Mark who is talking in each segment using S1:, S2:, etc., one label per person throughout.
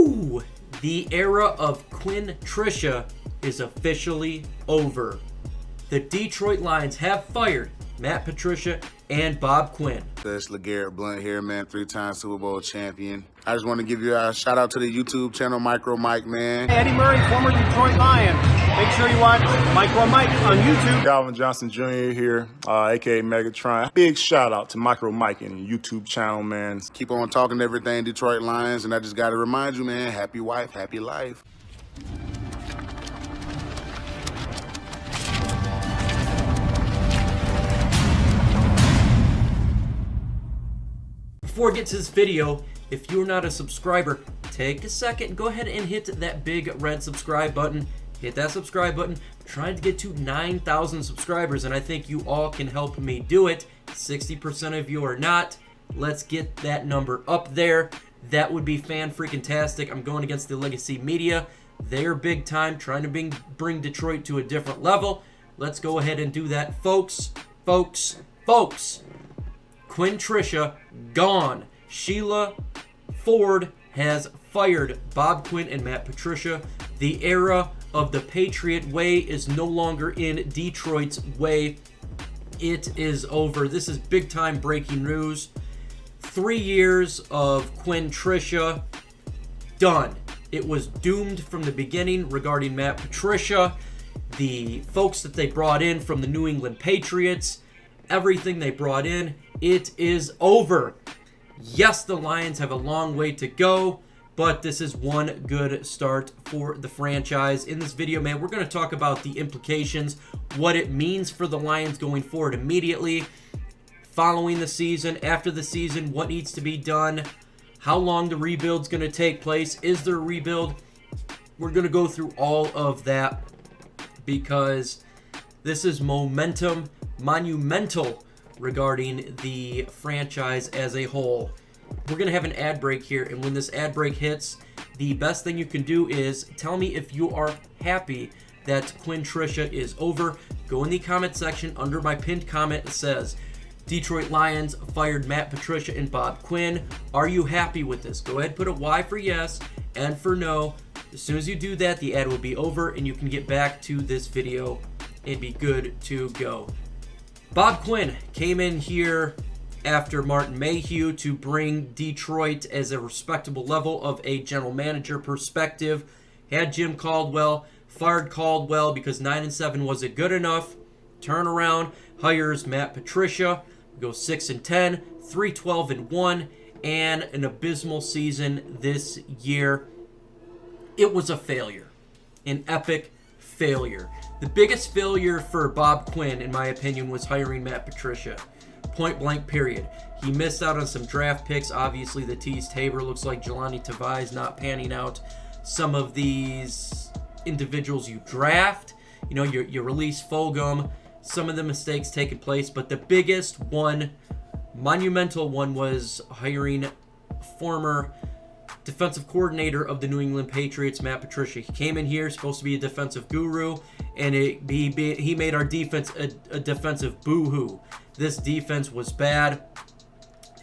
S1: Woo! The era of Quinn-Tricia is officially over. The Detroit Lions have fired Matt Patricia and Bob Quinn.
S2: It's LeGarrette Blount here, man, 3-time Super Bowl champion. I just want to give you a shout out to the YouTube channel, MicroMike, man.
S3: Eddie Murray, former Detroit Lion. Make sure you watch MicroMike on YouTube.
S4: Calvin Johnson Jr. here, aka Megatron. Big shout out to MicroMike and YouTube channel, man.
S2: Keep on talking everything Detroit Lions, and I just got to remind you, man, happy wife, happy life.
S1: Before I get to this video, if you're not a subscriber, take a second, go ahead and hit that big red subscribe button. Hit that subscribe button. I'm trying to get to 9,000 subscribers, and I think you all can help me do it. 60% of you are not. Let's get that number up there. That would be fan-freaking-tastic. I'm going against the legacy media. They're big time, trying to bring Detroit to a different level. Let's go ahead and do that, folks. Quinn-Tricia gone. Sheila Ford has fired Bob Quinn and Matt Patricia. The era of the Patriot way is no longer in Detroit's way. It is over. This is big time breaking news. 3 years of Quinn-Tricia done. It was doomed from the beginning regarding Matt Patricia. The folks that they brought in from the New England Patriots, everything they brought in, it is over. Yes, the Lions have a long way to go, but this is one good start for the franchise. In this video, man, we're going to talk about the implications, what it means for the Lions going forward immediately, following the season, after the season, what needs to be done, how long the rebuild's going to take place, is there a rebuild? We're going to go through all of that because this is monumental regarding the franchise as a whole. We're going to have an ad break here, and when this ad break hits, the best thing you can do is tell me if you are happy that Quinn-Tricia is over. Go in the comment section under my pinned comment. It says, Detroit Lions fired Matt Patricia and Bob Quinn. Are you happy with this? Go ahead, put a Y for yes and for no. As soon as you do that, the ad will be over, and you can get back to this video and be good to go. Bob Quinn came in here after Martin Mayhew to bring Detroit as a respectable level of a general manager perspective. Had Jim Caldwell, fired Caldwell because 9-7 wasn't good enough. Turn around, hires Matt Patricia, goes 6-10, 3-12-1, and an abysmal season this year. It was a failure, an epic failure. The biggest failure for Bob Quinn, in my opinion, was hiring Matt Patricia. Point blank, period. He missed out on some draft picks. Obviously, the Tease Tabor looks like Jelani Tavai not panning out. Some of these individuals you draft, you release Fulgham. Some of the mistakes taking place, but the biggest one, monumental one, was hiring former defensive coordinator of the New England Patriots, Matt Patricia. He came in here supposed to be a defensive guru, and he made our defense a defensive boo-hoo. This defense was bad,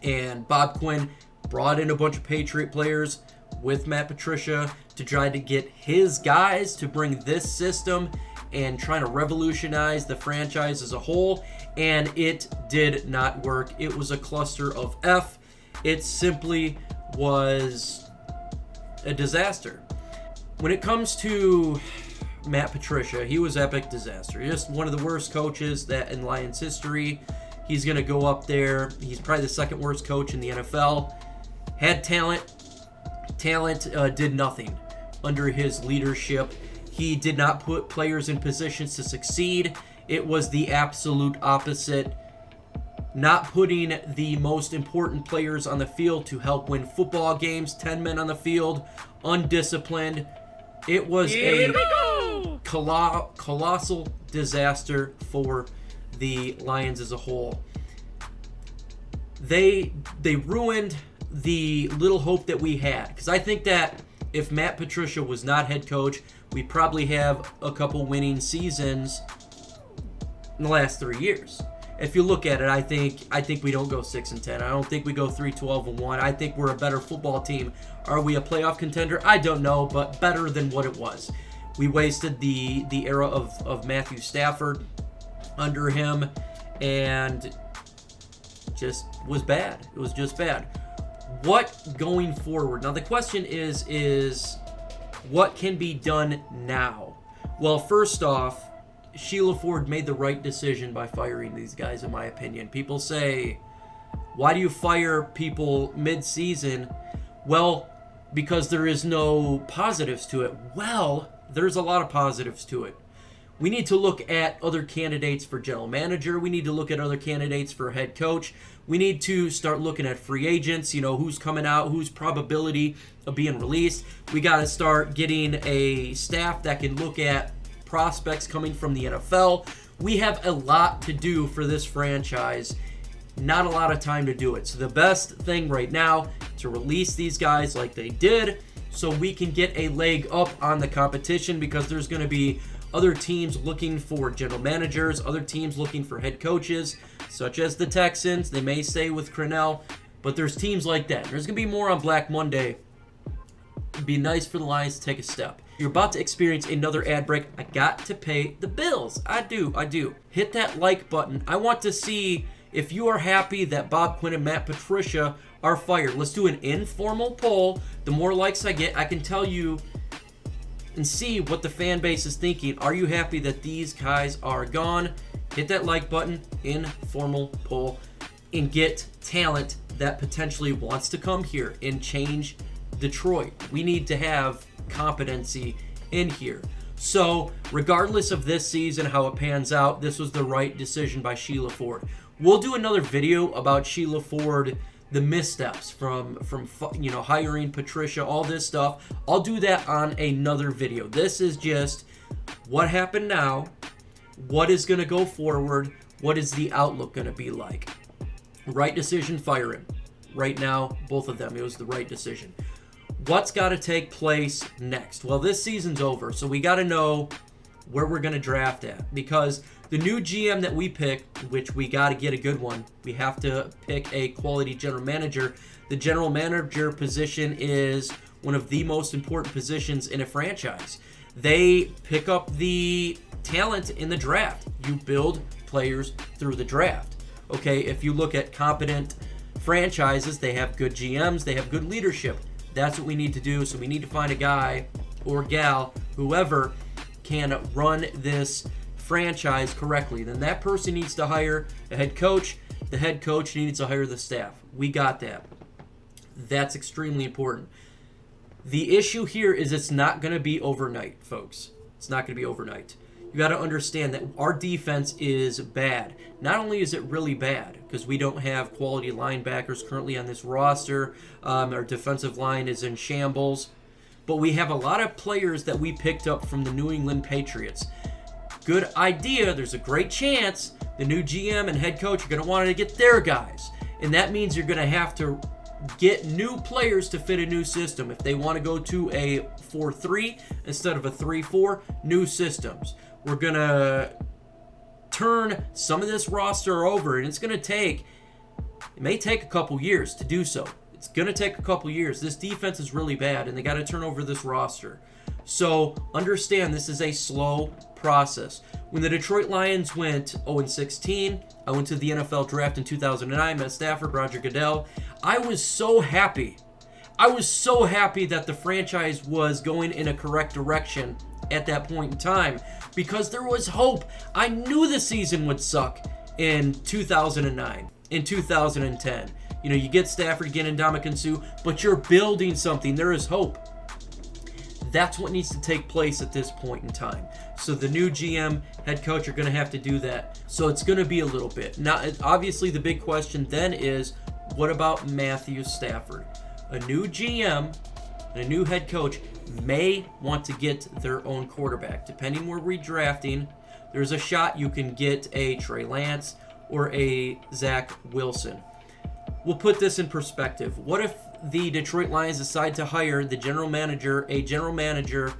S1: and Bob Quinn brought in a bunch of Patriot players with Matt Patricia to try to get his guys to bring this system and trying to revolutionize the franchise as a whole, and it did not work. It was a cluster of F. It simply was a disaster. When it comes to Matt Patricia, he was epic disaster. Just one of the worst coaches that in Lions history. He's going to go up there. He's probably the second worst coach in the NFL. Had talent. Talent did nothing under his leadership. He did not put players in positions to succeed. It was the absolute opposite. Not putting the most important players on the field to help win football games. 10 men on the field, undisciplined. It was a colossal disaster for the Lions as a whole. They ruined the little hope that we had, because I think that if Matt Patricia was not head coach, we'd probably have a couple winning seasons in the last 3 years. if you look at it, I think we don't go 6-10. I don't think we go 3-12-1. I think we're a better football team. Are we a playoff contender? I don't know, but better than what it was. We wasted the era of Matthew Stafford under him, and just was bad. It was just bad. What going forward? Now the question is what can be done now? Well, first off, Sheila Ford made the right decision by firing these guys, in my opinion. People say, why do you fire people mid-season? Well, because there is no positives to it. Well, there's a lot of positives to it. We need to look at other candidates for general manager. We need to look at other candidates for head coach. We need to start looking at free agents, who's coming out, whose probability of being released. We got to start getting a staff that can look at prospects coming from the NFL. We have a lot to do for this franchise. Not a lot of time to do it. So the best thing right now, to release these guys like they did, so we can get a leg up on the competition, because there's going to be other teams looking for general managers, other teams looking for head coaches, such as the Texans. They may stay with Crennel, but there's teams like that. There's going to be more on Black Monday. It'd be nice for the Lions to take a step. You're about to experience another ad break. I got to pay the bills. I do. Hit that like button. I want to see if you are happy that Bob Quinn and Matt Patricia are fired. Let's do an informal poll. The more likes I get, I can tell you and see what the fan base is thinking. Are you happy that these guys are gone? Hit that like button, informal poll, and get talent that potentially wants to come here and change Detroit. We need to have competency in here. So regardless of this season, how it pans out, this was the right decision by Sheila Ford. We'll do another video about Sheila Ford, the missteps from hiring Patricia, all this stuff. I'll do that on another video. This is just what happened now, what is going to go forward, what is the outlook going to be like. Right decision, fire him. Right now, both of them, it was the right decision. What's got to take place next? Well, this season's over, so we got to know where we're going to draft at, because the new GM that we pick, which we got to get a good one, we have to pick a quality general manager. The general manager position is one of the most important positions in a franchise. They pick up the talent in the draft. You build players through the draft. Okay, if you look at competent franchises, they have good GMs, they have good leadership. That's what we need to do. So we need to find a guy or gal, whoever can run this franchise correctly. Then that person needs to hire a head coach. The head coach needs to hire the staff. We got that. That's extremely important. The issue here is it's not going to be overnight, folks. It's not going to be overnight. You got to understand that our defense is bad. Not only is it really bad because we don't have quality linebackers currently on this roster, our defensive line is in shambles, but we have a lot of players that we picked up from the New England Patriots. Good idea. There's a great chance the new GM and head coach are going to want to get their guys, and that means you're going to have to get new players to fit a new system. If they want to go to a 4-3 instead of a 3-4, new systems. We're going to turn some of this roster over, and it may take a couple years to do so. It's going to take a couple years. This defense is really bad, and they got to turn over this roster. So understand this is a slow process. When the Detroit Lions went 0-16, I went to the NFL draft in 2009, Matt Stafford, Roger Goodell. I was so happy. I was so happy that the franchise was going in a correct direction at that point in time because there was hope. I knew the season would suck in 2009, in 2010. You know, you get Stafford again and Ndamukong Suh, but you're building something. There is hope. That's what needs to take place at this point in time. So the new GM, head coach are going to have to do that. So it's going to be a little bit. Now, obviously, the big question then is, what about Matthew Stafford? A new GM and a new head coach may want to get their own quarterback. Depending where we're drafting, there's a shot you can get a Trey Lance or a Zach Wilson. We'll put this in perspective. What if the Detroit Lions decide to hire a general manager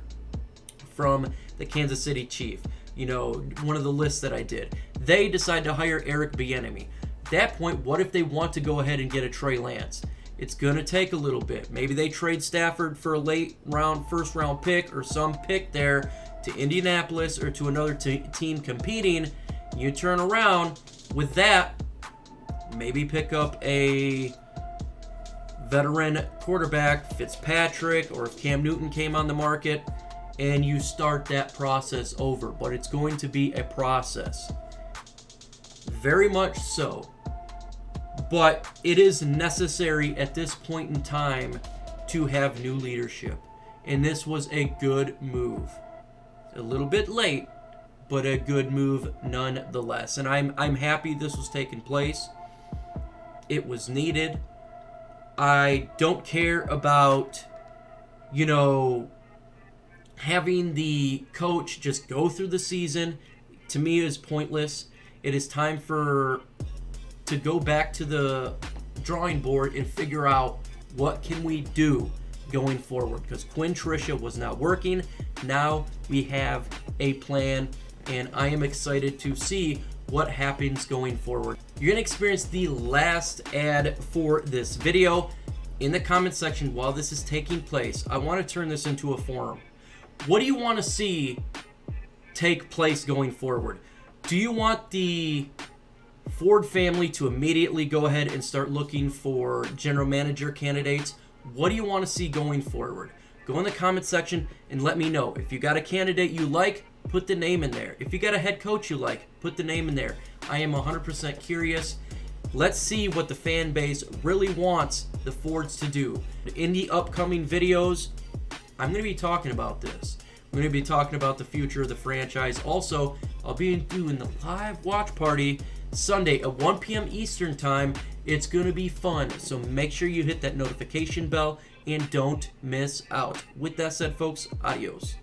S1: from the Kansas City Chiefs? You know, one of the lists that I did. They decide to hire Eric Bieniemy. At that point, what if they want to go ahead and get a Trey Lance? It's going to take a little bit. Maybe they trade Stafford for a late round, first round pick or some pick there to Indianapolis or to another team competing. You turn around with that, maybe pick up a veteran quarterback, Fitzpatrick, or if Cam Newton came on the market, and you start that process over. But it's going to be a process. Very much so. But it is necessary at this point in time to have new leadership. And this was a good move. A little bit late, but a good move nonetheless. And I'm happy this was taking place. It was needed. I don't care about, having the coach just go through the season. To me, it is pointless. It is time to go back to the drawing board and figure out what can we do going forward, because Quinn Tricia was not working. Now we have a plan, and I am excited to see what happens going forward. You're going to experience the last ad for this video. In the comment section while this is taking place, I want to turn this into a forum. What do you want to see take place going forward? Do you want the Ford family to immediately go ahead and start looking for general manager candidates? What do you want to see going forward? Go in the comment section and let me know. If you got a candidate you like, put the name in there. If you got a head coach you like, put the name in there. I am 100% curious. Let's see what the fan base really wants the Fords to do. In the upcoming videos, I'm going to be talking about this. I'm going to be talking about the future of the franchise. Also, I'll be doing the live watch party Sunday at 1 p.m. Eastern time. It's going to be fun, so make sure you hit that notification bell and don't miss out. With that said, folks, adios.